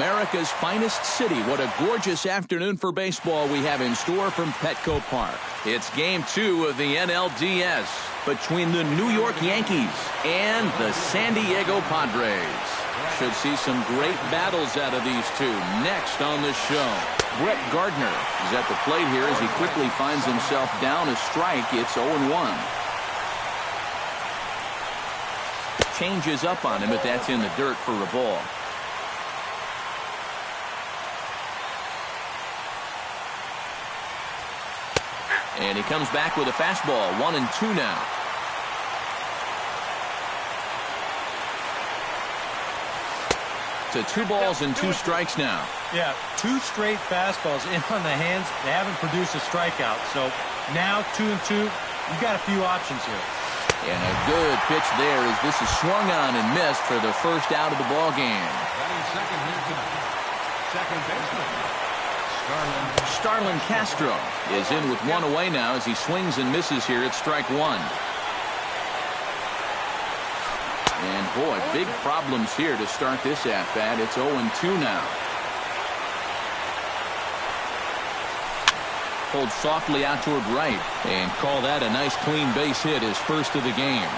America's finest city. What a gorgeous afternoon for baseball we have in store from Petco Park. It's Game 2 of the NLDS between the New York Yankees and the San Diego Padres. Should see some great battles out of these two next on the show. Brett Gardner is at the plate here as he quickly finds himself down a strike. It's 0-1. Changes up on him, but that's in the dirt for a ball. And he comes back with a fastball. 1-2 now. To 2 balls and 2 strikes now. Yeah, 2 straight fastballs in on the hands. They haven't produced a strikeout. So now 2-2. You've got a few options here. And a good pitch there as this is swung on and missed for the first out of the ball game. Second here tonight. Second baseman. Starlin Castro is in with 1 away now as he swings and misses here at strike 1. And boy, big problems here to start this at-bat. It's 0-2 now. Pulled softly out toward right and call that a nice clean base hit, his first of the game.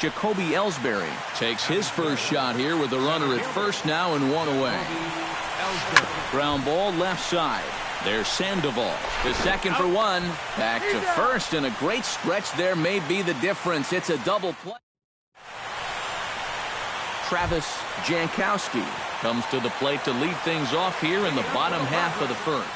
Jacoby Ellsbury takes his first shot here with the runner at first now and 1 away. Ground ball left side. There's Sandoval to second for 1. Back to first, and a great stretch there may be the difference. It's a double play. Travis Jankowski comes to the plate to lead things off here in the bottom half of the first.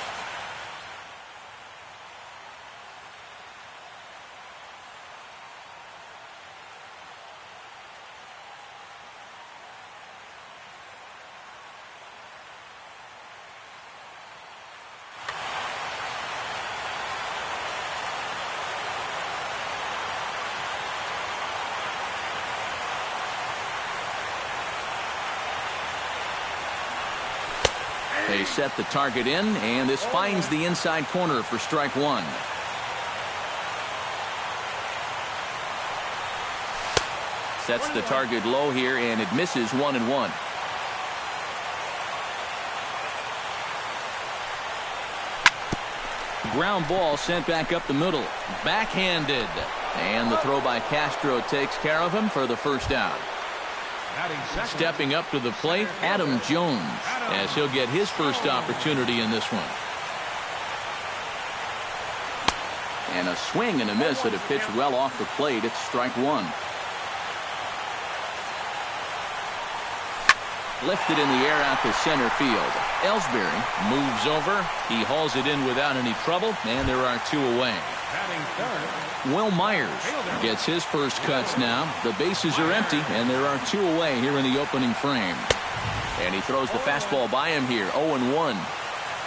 They set the target in, and this finds the inside corner for strike 1. Sets the target low here, and it misses 1-1. Ground ball sent back up the middle. Backhanded. And the throw by Castro takes care of him for the first out. Stepping up to the plate, Adam Jones, as he'll get his first opportunity in this one. And a swing and a miss at a pitch well off the plate. It's strike 1. Lifted in the air out to center field. Ellsbury moves over. He hauls it in without any trouble, and there are 2 away. Will Myers gets his first cuts now. The bases are empty, and there are 2 away here in the opening frame. And he throws the fastball by him here. 0-1.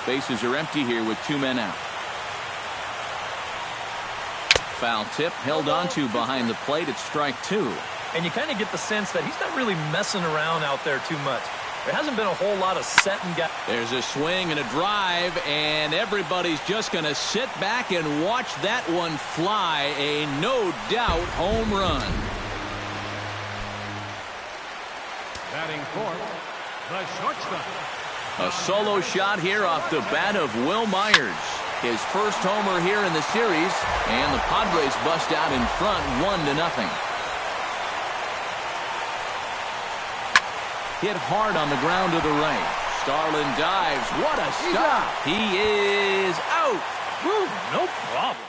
Bases are empty here with 2 men out. Foul tip held onto behind the plate at strike 2. And you kind of get the sense that he's not really messing around out there too much. There hasn't been a whole lot of setting guys. There's a swing and a drive, and everybody's just going to sit back and watch that one fly. A no-doubt home run. Batting fourth, the shortstop. A solo shot here off the bat of Will Myers. His first homer here in the series, and the Padres bust out in front 1-0. Hit hard on the ground to the right. Starlin dives. What a stop. He is out. Woo, no problem.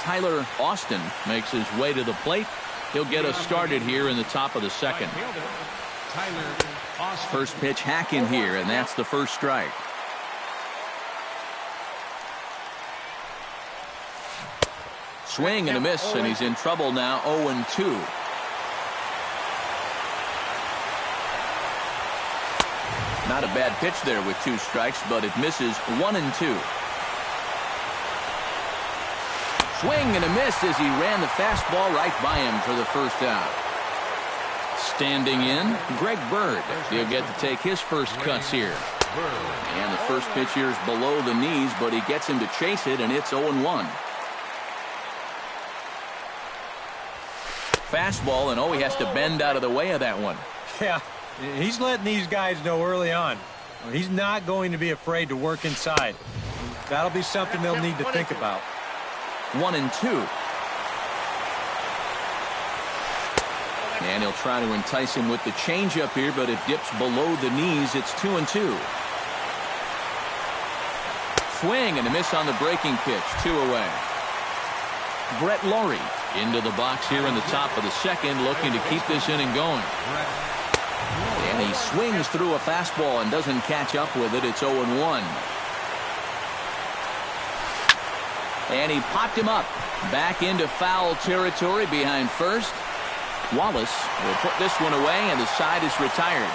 Tyler Austin makes his way to the plate. He'll get us started here in the top of the second. First pitch hack in here, and that's the first strike. Swing and a miss, and he's in trouble now. 0-2. Not a bad pitch there with 2 strikes, but it misses. 1-2. Swing and a miss as he ran the fastball right by him for the first out. Standing in, Greg Bird. He'll get to take his first cuts here. And the first pitch here is below the knees, but he gets him to chase it, and it's 0-1. Fastball, and he has to bend out of the way of that one. Yeah, he's letting these guys know early on. He's not going to be afraid to work inside. That'll be something they'll need to think about. 1-2. And he'll try to entice him with the changeup here, but it dips below the knees. It's 2-2. Swing and a miss on the breaking pitch. 2 away. Brett Laurie into the box here in the top of the second, looking to keep this inning going. And he swings through a fastball and doesn't catch up with it. It's 0-1. And he popped him up. Back into foul territory behind first. Wallace will put this one away, and the side is retired.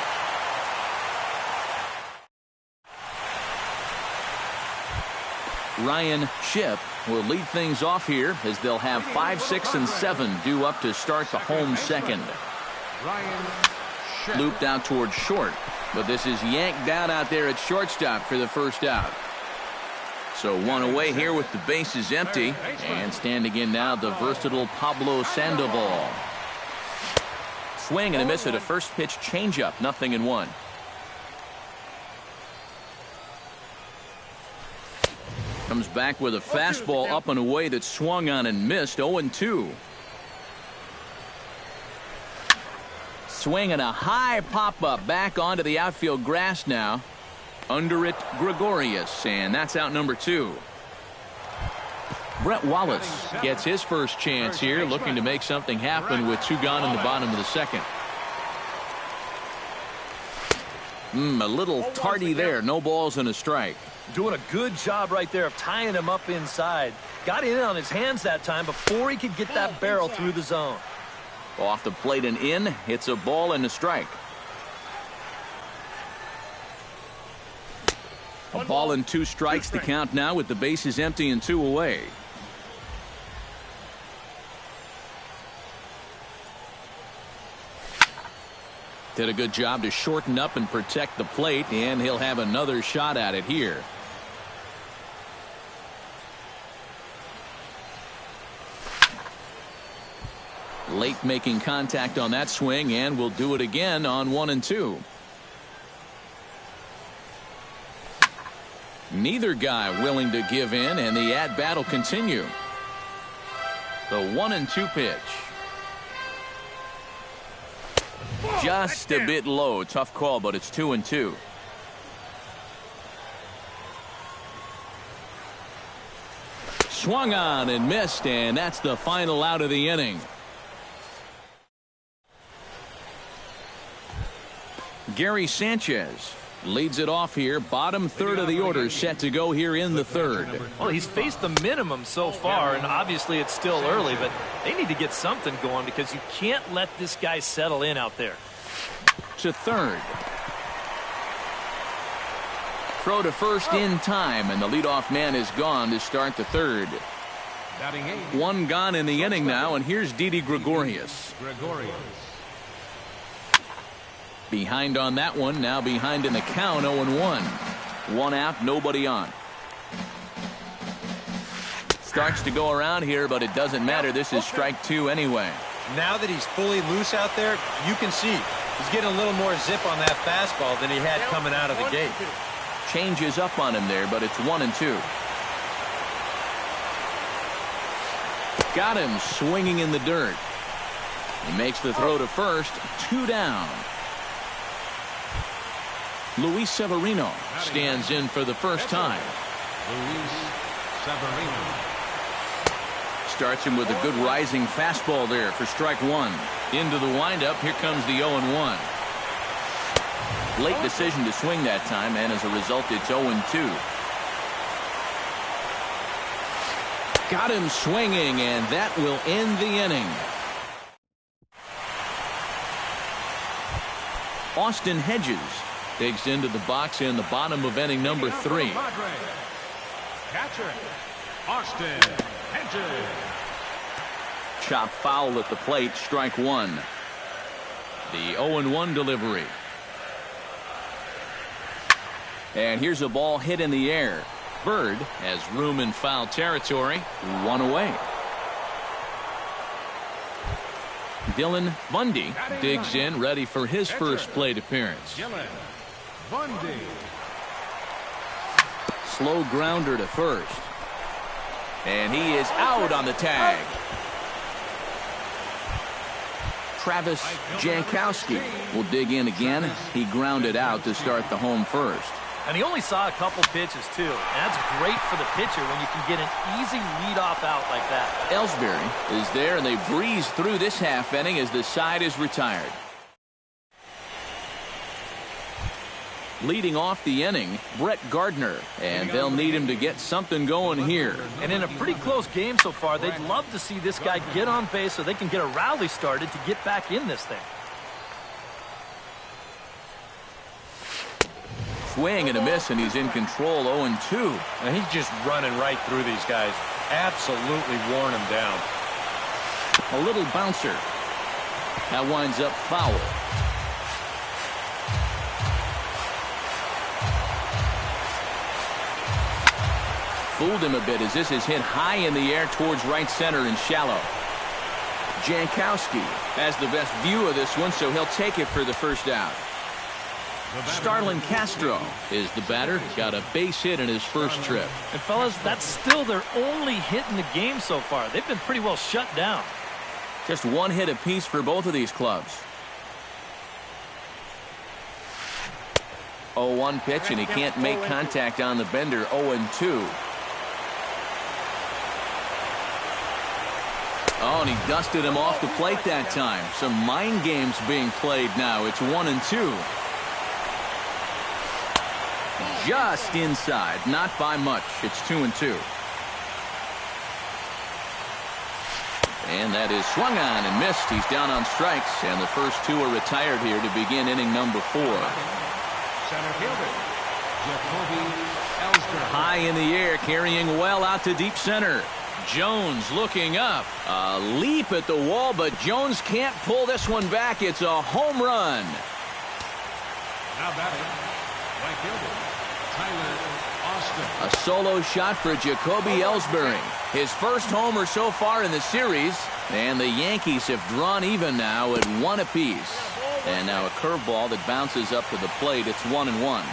Ryan Shipp will lead things off here as they'll have 5, 6, and 7 due up to start the home second. Looped out towards short, but this is yanked down out there at shortstop for the first out. So 1 away here with the bases empty, and standing in now the versatile Pablo Sandoval. Swing and a miss at a first pitch changeup. 0-1. Comes back with a fastball up and away that swung on and missed. 0-2. Swing and a high pop-up back onto the outfield grass now. Under it, Gregorius, and that's out number 2. Brett Wallace gets his first chance here, looking to make something happen with 2 gone in the bottom of the second. A little tardy there. No balls and a strike. Doing a good job right there of tying him up inside. Got in on his hands that time before he could get that barrel through the zone. Off the plate and in. It's a ball and a strike. A ball and 2 strikes the count now with the bases empty and 2 away. Did a good job to shorten up and protect the plate, and he'll have another shot at it here. Late making contact on that swing, and will do it again on 1-2. Neither guy willing to give in, and the at-bat will continue. The 1-2 pitch. Just a bit low. Tough call, but it's 2-2. Swung on and missed, and that's the final out of the inning. Gary Sanchez leads it off here. Bottom third of the order set to go here in the third. Well, he's faced the minimum so far, and obviously it's still early, but they need to get something going because you can't let this guy settle in out there. To third. Throw to first in time, and the leadoff man is gone to start the third. 1 gone in the inning now, and here's Didi Gregorius. Behind on that one, now behind in the count. 0-1. 1 out, nobody on. Starts to go around here, but it doesn't matter. This is strike 2 anyway. Now that he's fully loose out there, you can see he's getting a little more zip on that fastball than he had coming out of the gate. Changes up on him there, but it's 1-2. Got him swinging in the dirt. He makes the throw to first. 2 down. Luis Severino stands in for the first time. Starts him with a good rising fastball there for strike 1. Into the windup. Here comes the 0-1. Late decision to swing that time, and as a result, it's 0-2. Got him swinging, and that will end the inning. Austin Hedges digs into the box in the bottom of inning number 3. Catcher, Austin Hedges. Chop foul at the plate, strike 1. The 0-1 delivery. And here's a ball hit in the air. Bird has room in foul territory. 1 away. Dylan Bundy digs in, ready for his first plate appearance. Dylan Bundy. Slow grounder to first. And he is out on the tag. Travis Jankowski will dig in again. He grounded out to start the home first. And he only saw a couple pitches, too. And that's great for the pitcher when you can get an easy leadoff out like that. Ellsbury is there, and they breeze through this half inning as the side is retired. Leading off the inning, Brett Gardner, and they'll need him to get something going here. And in a pretty close game so far, they'd love to see this guy get on base so they can get a rally started to get back in this thing. Swing and a miss, and he's in control, 0-2. And he's just running right through these guys. Absolutely worn them down. A little bouncer. That winds up foul. Fooled him a bit as this is hit high in the air towards right center and shallow. Jankowski has the best view of this one, so he'll take it for the first out. Starlin Castro is the batter. Got a base hit in his first trip. And fellas, that's still their only hit in the game so far. They've been pretty well shut down. Just one hit apiece for both of these clubs. 0-1 pitch, and he can't make contact on the bender. 0-2. Oh, and he dusted him off the plate that time. Some mind games being played now. It's 1-2. Just inside, not by much. It's 2-2. And that is swung on and missed. He's down on strikes, and the first two are retired here to begin inning number 4. Center fielder, Jacoby Ellsbury. High in the air, carrying well out to deep center. Jones looking up. A leap at the wall, but Jones can't pull this one back. It's a home run. Now batting, right fielder, Tyler Austin. A solo shot for Jacoby Ellsbury. His first homer so far in the series. And the Yankees have drawn even now at 1 apiece. And now a curveball that bounces up to the plate. It's 1-1.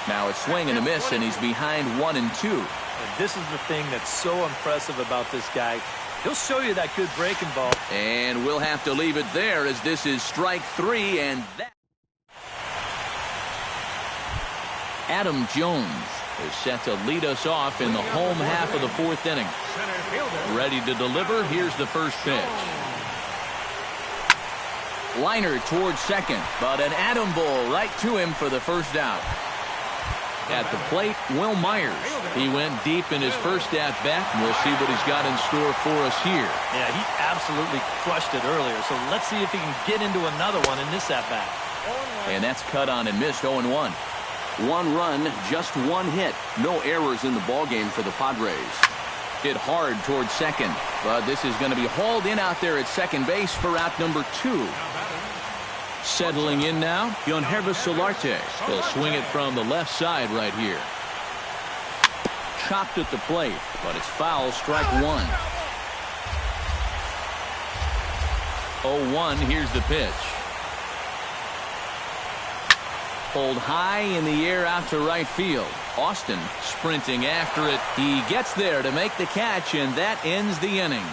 Now a swing and a miss, and he's behind 1-2. And this is the thing that's so impressive about this guy. He'll show you that good breaking ball. And we'll have to leave it there as this is strike 3, and that. Adam Jones is set to lead us off in the home half of the 4th inning. Ready to deliver. Here's the first pitch. Liner towards second, but an atom ball right to him for the first out. At the plate, Will Myers. He went deep in his first at-bat, and we'll see what he's got in store for us here. Yeah, he absolutely crushed it earlier, so let's see if he can get into another one in this at-bat. And that's cut on and missed, 0-1. 1 run, just 1 hit. No errors in the ballgame for the Padres. Hit hard towards second, but this is going to be hauled in out there at second base for out number 2. Settling in now, Yangervis Solarte will swing it from the left side right here. Chopped at the plate, but it's foul, strike 1. 0-1, here's the pitch. Pulled high in the air out to right field. Austin sprinting after it. He gets there to make the catch, and that ends the inning.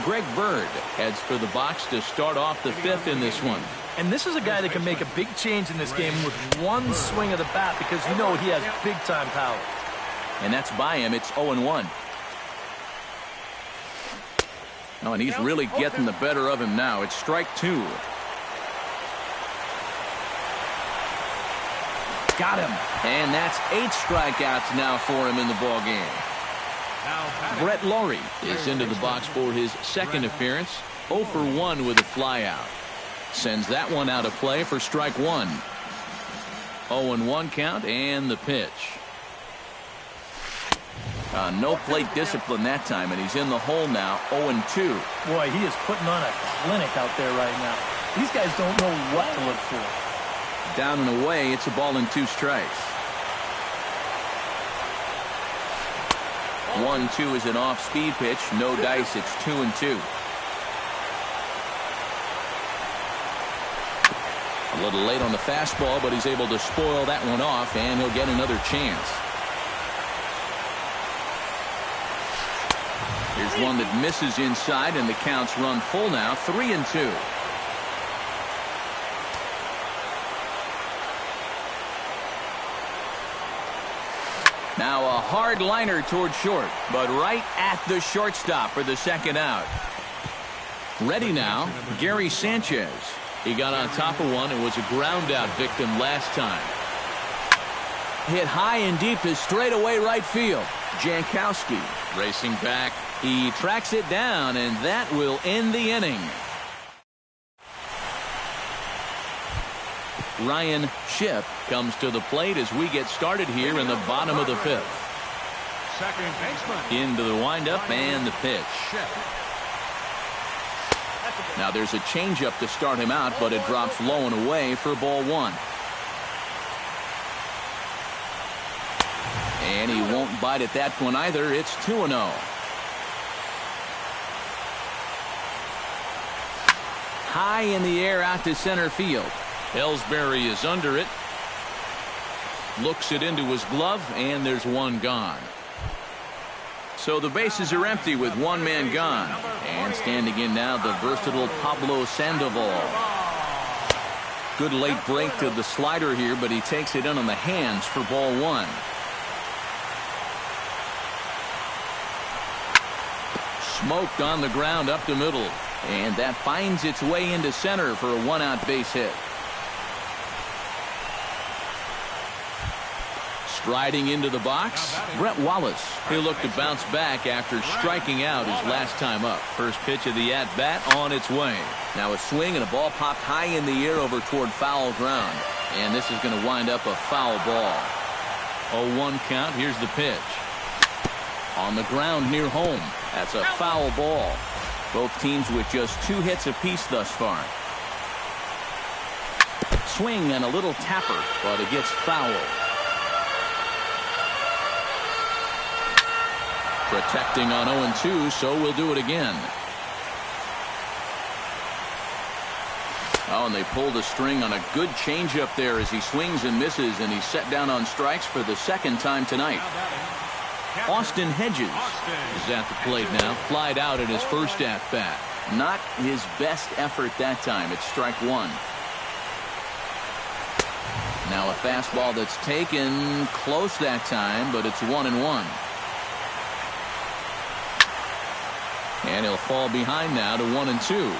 Greg Bird heads for the box to start off the 5th in this one. And this is a guy that can make a big change in this game with one swing of the bat because you know he has big-time power. And that's by him. It's 0-1. Oh, and he's really getting the better of him now. It's strike 2. Got him. And that's 8 strikeouts now for him in the ballgame. Brett Laurie is into the box for his second appearance. 0 for 1 with a flyout. Sends that one out of play for strike 1. 0-1 count and the pitch. No plate discipline that time, and he's in the hole now. 0-2. Boy, he is putting on a clinic out there right now. These guys don't know what to look for. Down and away, it's a ball and 2 strikes. 1-2 is an off-speed pitch. No dice. It's 2-2. A little late on the fastball, but he's able to spoil that one off, and he'll get another chance. Here's one that misses inside, and the count's run full now, 3-2. Now a hard liner toward short, but right at the shortstop for the second out. Ready now, Gary Sanchez. He got on top of one and was a ground out victim last time. Hit high and deep to straightaway right field. Jankowski racing back. He tracks it down, and that will end the inning. Ryan Shipp comes to the plate as we get started here in the bottom of the fifth. Second baseman. Into the windup and the pitch. Now there's a changeup to start him out, but it drops low and away for ball one. And he won't bite at that one either. It's 2-0. High in the air out to center field. Ellsbury is under it. Looks it into his glove, and there's one gone. So the bases are empty with one man gone. And standing in now, the versatile Pablo Sandoval. Good late break to the slider here, but he takes it in on the hands for ball one. Smoked on the ground up the middle. And that finds its way into center for a one-out base hit. Striding into the box, Brett Wallace. He'll look to bounce back after striking out his last time up. First pitch of the at-bat on its way. Now a swing and a ball popped high in the air over toward foul ground. And this is going to wind up a foul ball. 0-1 count. Here's the pitch. On the ground near home. That's a foul ball. Both teams with just 2 hits apiece thus far. Swing and a little tapper, but it gets foul. Protecting on 0-2, so we'll do it again. Oh, and they pulled a string on a good changeup there as he swings and misses, and he's set down on strikes for the second time tonight. Austin Hedges is at the plate now. Flied out in his first at-bat. Not his best effort that time. It's strike one. Now a fastball that's taken close that time, but it's 1-1. And he'll fall behind now to 1-2.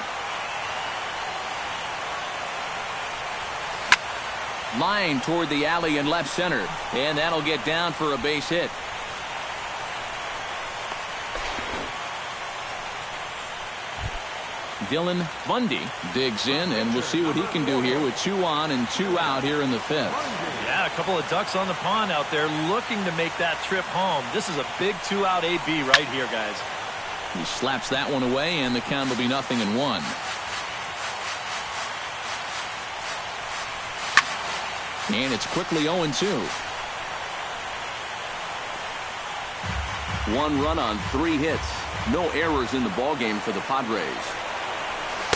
Line toward the alley in left center. And that'll get down for a base hit. Dylan Bundy digs in, and we'll see what he can do here with 2 on and 2 out here in the fifth. Yeah, a couple of ducks on the pond out there looking to make that trip home. This is a big 2-out AB right here, guys. He slaps that one away, and the count will be 0-1. And it's quickly 0-2. 1 run on 3 hits. No errors in the ballgame for the Padres.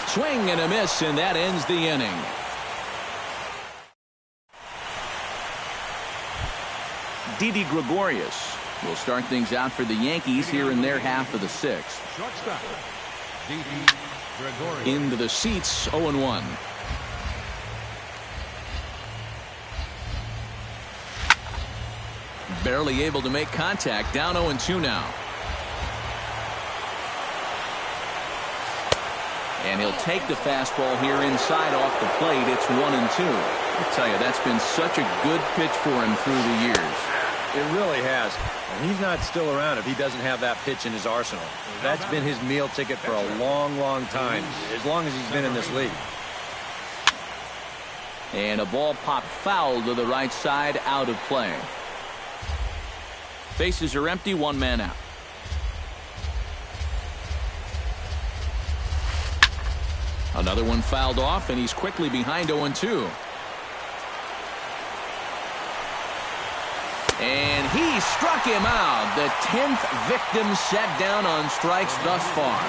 Swing and a miss, and that ends the inning. Didi Gregorius will start things out for the Yankees here in their half of the 6th. Shortstop, Didi Gregorius. Into the seats, 0-1. Barely able to make contact, down 0-2 now. And he'll take the fastball here inside off the plate. It's 1-2. I tell you, that's been such a good pitch for him through the years. It really has. And he's not still around if he doesn't have that pitch in his arsenal. That's been his meal ticket for a long, long time, as long as he's been in this league. And a ball popped foul to the right side, out of play. Bases are empty, 1 man out. Another one fouled off, and he's quickly behind 0-2. And he He struck him out. The 10th victim set down on strikes thus far.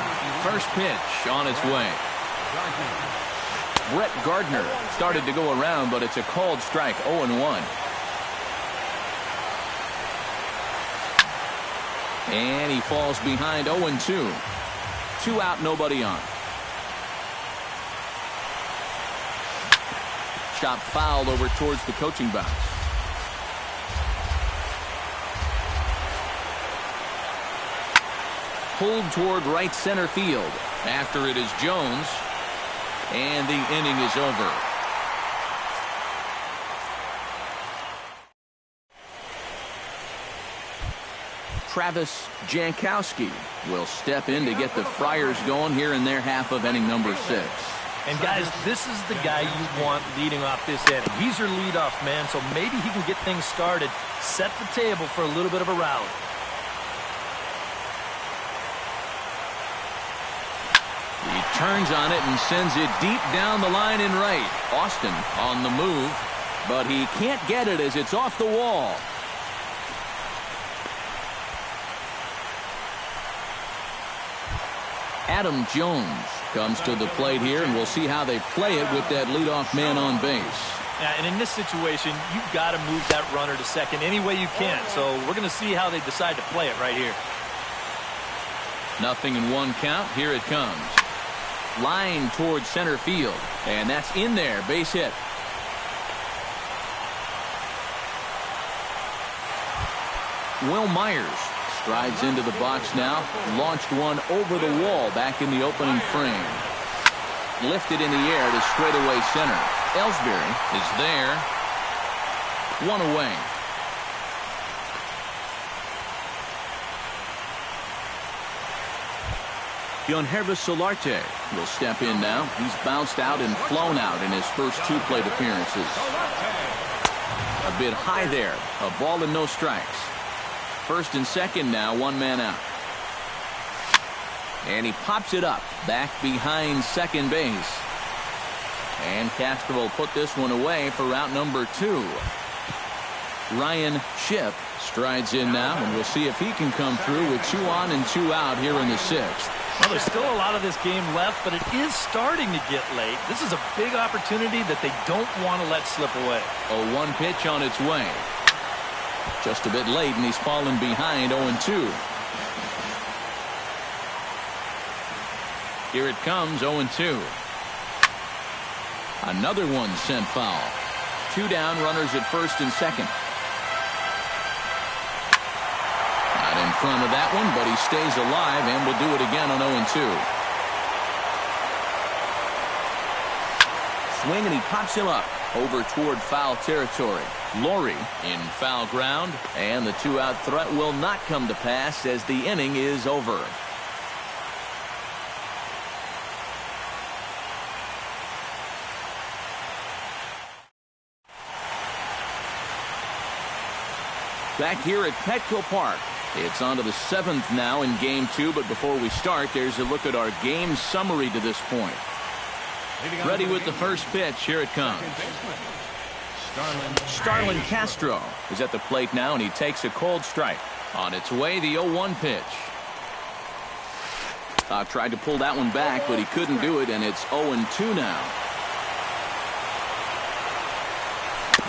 First pitch on its way. Brett Gardner started to go around, but it's a called strike, 0-1. And he falls behind 0-2. 2 out, nobody on. Chop foul over towards the coaching box. Pulled toward right center field. After it is Jones. And the inning is over. Travis Jankowski will step in to get the Friars going here in their half of inning number 6. And guys, this is the guy you want leading off this inning. He's your leadoff man, so maybe he can get things started, set the table for a little bit of a rally. He turns on it and sends it deep down the line in right. Austin on the move, but he can't get it as it's off the wall. Adam Jones comes to the plate here, and we'll see how they play it with that leadoff man on base. Yeah, and in this situation, you've got to move that runner to second any way you can. So we're going to see how they decide to play it right here. 0-1 count. Here it comes. Line towards center field, and that's in there. Base hit. Will Myers strides into the box now. Launched one over the wall back in the opening frame. Lifted in the air to straightaway center. Ellsbury is there. 1 away. Yangervis Solarte will step in now. He's bounced out and flown out in his first 2 plate appearances. A bit high there. A ball and no strikes. First and second now, 1 man out. And he pops it up back behind second base. And Castro will put this one away for route number 2. Ryan Shipp strides in now, and we'll see if he can come through with 2 on and 2 out here in the 6th. Well, there's still a lot of this game left, but it is starting to get late. This is a big opportunity that they don't want to let slip away. A 1 pitch on its way. Just a bit late, and he's fallen behind 0-2. Here it comes, 0-2. Another one sent foul. 2 down, runners at first and second. Not in front of that one, but he stays alive and will do it again on 0-2. Swing, and he pops him up over toward foul territory. Laurie in foul ground, and the 2-out threat will not come to pass as the inning is over. Back here at Petco Park. It's on to the 7th now in Game 2, but before we start, there's a look at our game summary to this point. Ready with the first pitch. Here it comes. Starlin Castro is at the plate now, and he takes a cold strike. On its way, the 0-1 pitch. Tried to pull that one back, but he couldn't do it, and it's 0-2 now.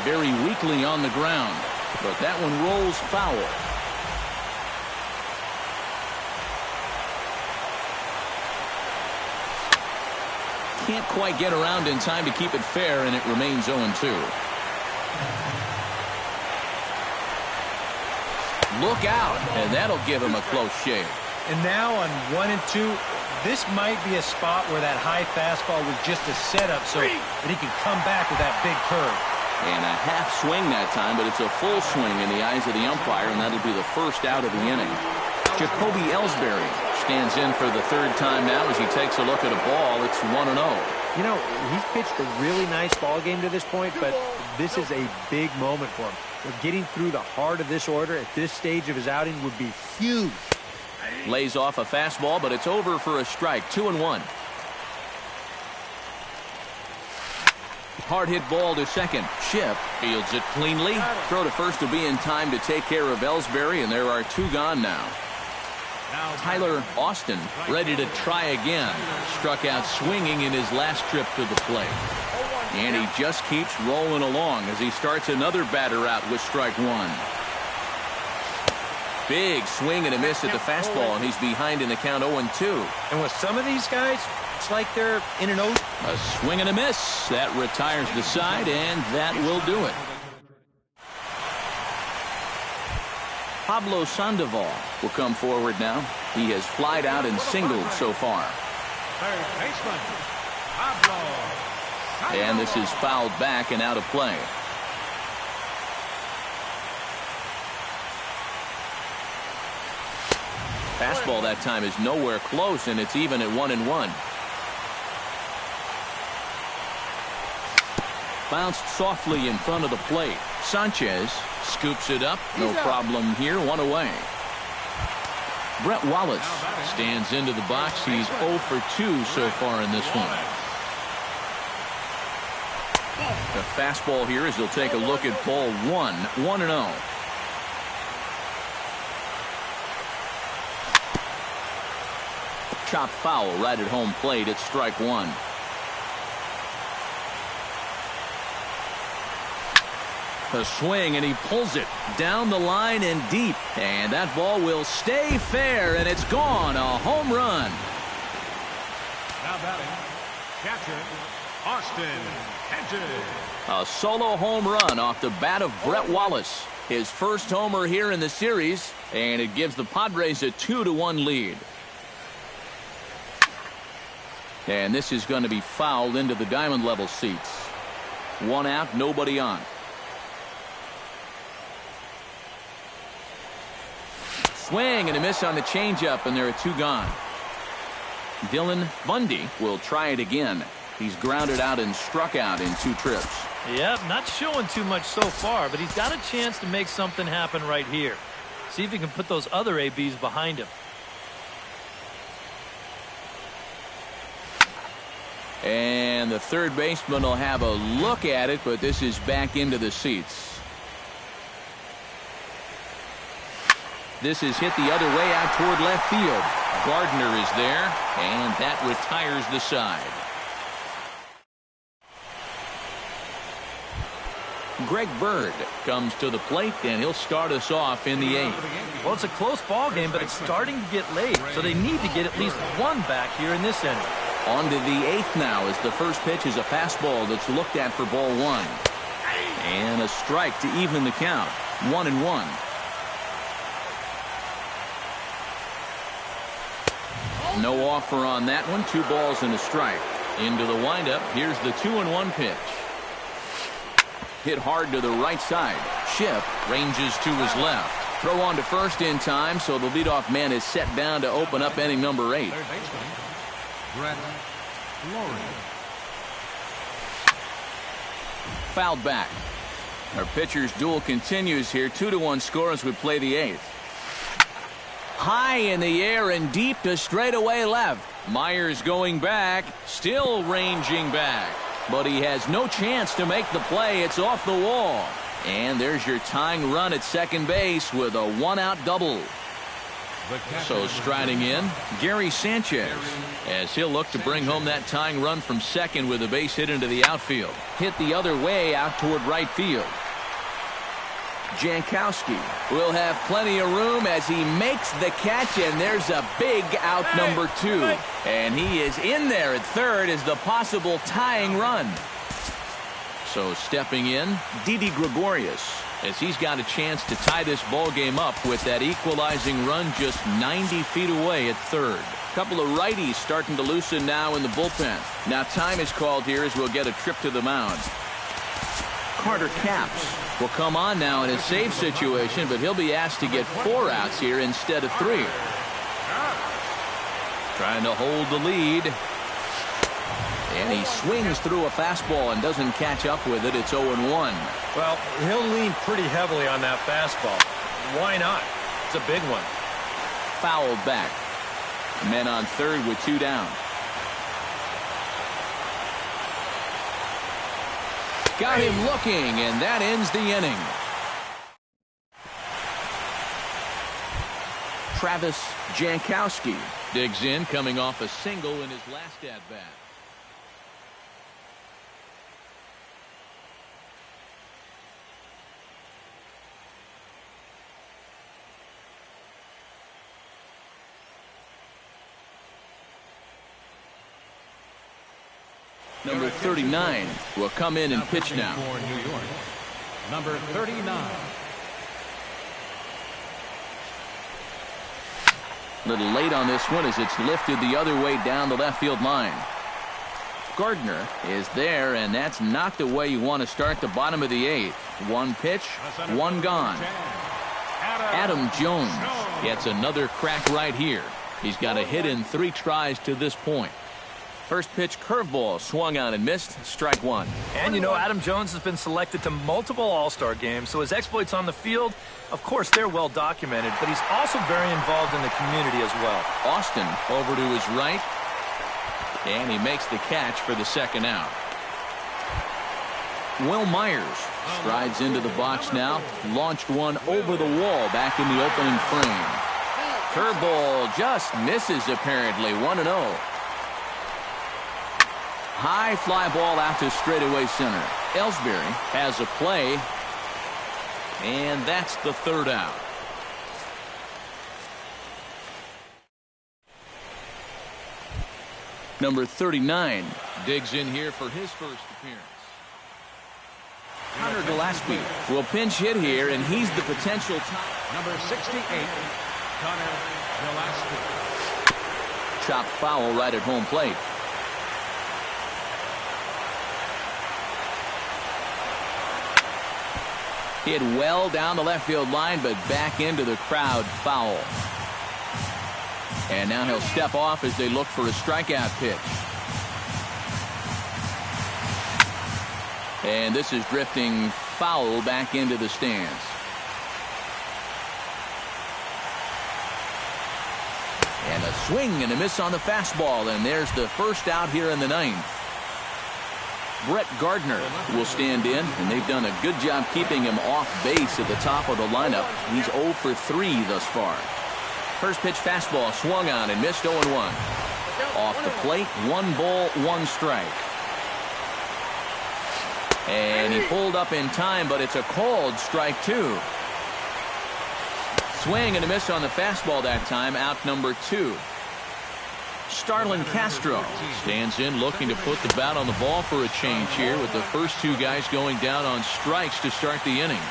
Very weakly on the ground, but that one rolls foul. Can't quite get around in time to keep it fair, and it remains 0-2. Look out, and that'll give him a close shave. And now on 1 and 2, this might be a spot where that high fastball was just a setup so that he can come back with that big curve. And a half swing that time, but it's a full swing in the eyes of the umpire, and that'll be the first out of the inning. Jacoby Ellsbury stands in for the 3rd time now as he takes a look at a ball. It's 1-0. You know, he's pitched a really nice ball game to this point, but this is a big moment for him. Getting through the heart of this order at this stage of his outing would be huge. Lays off a fastball, but it's over for a strike. 2-1. Hard hit ball to second. Shipp fields it cleanly. Throw to first will be in time to take care of Ellsbury, and there are 2 gone now. Tyler Austin ready to try again. Struck out swinging in his last trip to the plate. And he just keeps rolling along as he starts another batter out with strike 1. Big swing and a miss at the fastball, and he's behind in the count 0-2. And with some of these guys, it's like they're in an O. A swing and a miss. That retires the side, and that will do it. Pablo Sandoval will come forward now. He has flied out and singled so far. Third baseman, Pablo Sandoval. And this is fouled back and out of play. Fastball that time is nowhere close, and it's even at 1-1. Bounced softly in front of the plate. Sanchez scoops it up. No problem here. 1 away. Brett Wallace stands into the box. He's 0 for 2 so far in this one. The fastball here as he'll take a look at ball 1. 1-0. Chop foul right at home plate. It's strike 1. A swing, and he pulls it down the line and deep. And that ball will stay fair, and it's gone. A home run. Now batting, catcher, Austin Hedges. A solo home run off the bat of Brett Wallace. His first homer here in the series, and it gives the Padres a 2-1 lead. And this is going to be fouled into the diamond level seats. 1 out, nobody on. Swing and a miss on the changeup, and there are 2 gone. Dylan Bundy will try it again. He's grounded out and struck out in 2 trips. Yep, not showing too much so far, but he's got a chance to make something happen right here. See if he can put those other ABs behind him. And the third baseman will have a look at it, but this is back into the seats. This is hit the other way out toward left field. Gardner is there, and that retires the side. Greg Bird comes to the plate, and he'll start us off in the 8th. Well, it's a close ball game, but it's starting to get late, so they need to get at least 1 back here in this inning. On to the 8th now as the first pitch is a fastball that's looked at for ball 1. And a strike to even the count. 1-1. No offer on that one. 2 balls and a strike. Into the windup. Here's the 2-1 pitch. Hit hard to the right side. Shipp ranges to his left. Throw on to first in time, so the leadoff man is set down to open up inning number 8. Third baseman, Brett Lawrence. Fouled back. Our pitcher's duel continues here. 2-1 score as we play the 8th. High in the air and deep to straightaway left. Myers going back, still ranging back. But he has no chance to make the play. It's off the wall. And there's your tying run at second base with a 1-out double. So striding in, Gary Sanchez, as he'll look to bring home that tying run from second with a base hit into the outfield. Hit the other way out toward right field. Jankowski will have plenty of room as he makes the catch, and there's a big out number 2. And he is in there at third as the possible tying run. So stepping in, Didi Gregorius, as he's got a chance to tie this ball game up with that equalizing run just 90 feet away at third. Couple of righties starting to loosen now in the bullpen. Now time is called here as we'll get a trip to the mound. Carter Capps will come on now in a save situation, but he'll be asked to get 4 outs here instead of 3. Trying to hold the lead. And he swings through a fastball and doesn't catch up with it. It's 0-1. Well, he'll lean pretty heavily on that fastball. Why not? It's a big one. Fouled back. Men on third with 2 down. Got him looking, and that ends the inning. Travis Jankowski digs in, coming off a single in his last at-bat. Number 39 will come in and pitch now. For New York, number 39. A little late on this one as it's lifted the other way down the left field line. Gardner is there, and that's not the way you want to start the bottom of the eighth. One pitch, one gone. Adam Jones gets another crack right here. He's got a hit in 3 tries to this point. First pitch curveball swung on and missed. Strike one. And you know, Adam Jones has been selected to multiple All-Star games, so his exploits on the field, of course, they're well documented, but he's also very involved in the community as well. Austin over to his right, and he makes the catch for the second out. Will Myers strides into the box now, launched one over the wall back in the opening frame. Curveball just misses apparently. 1-0. High fly ball out to straightaway center. Ellsbury has a play, and that's the third out. Number 39 digs in here for his first appearance. Connor Gillespie will pinch hit here, and he's the potential Number 68, Connor Gillespie. chopped foul right at home plate. Hit well down the left field line, but back into the crowd, foul. And now he'll step off as they look for a strikeout pitch. And this is drifting foul back into the stands. And a swing and a miss on the fastball, and there's the first out here in the ninth. Brett Gardner will stand in, and they've done a good job keeping him off base at the top of the lineup. He's 0 for 3 thus far. First pitch fastball swung on and missed 0-1. Off the plate, 1 ball, 1 strike. And he pulled up in time, but it's a called strike 2. Swing and a miss on the fastball that time, out number 2. Starlin Castro stands in, looking to put the bat on the ball for a change here, with the first 2 guys going down on strikes to start the inning.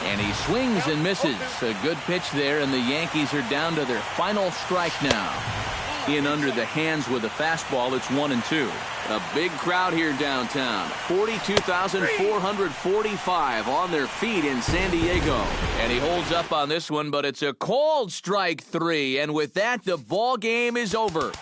And he swings and misses. A good pitch there, and the Yankees are down to their final strike now. In under the hands with a fastball. It's 1-2. A big crowd here downtown. 42,445 on their feet in San Diego. And he holds up on this one, but it's a called strike 3. And with that, the ball game is over.